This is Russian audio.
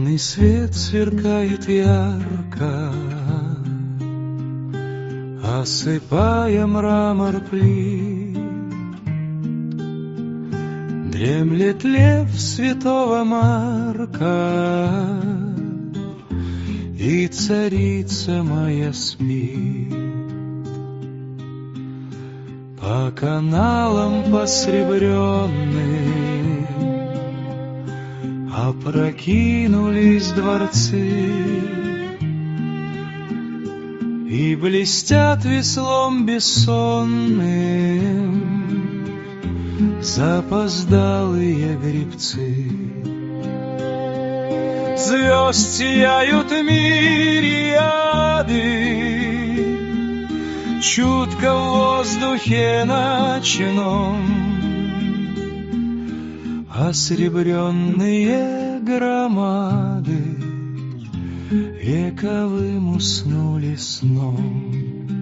Лунный свет сверкает ярко, осыпая мрамор плит. Дремлет лев святого Марка, и царица моя спит. По каналам посребренным опрокинулись дворцы, и блестят веслом бессонным запоздалые гребцы. Звезд сияют мириады, чутко в воздухе ночном, осребренные громады вековым уснули сном.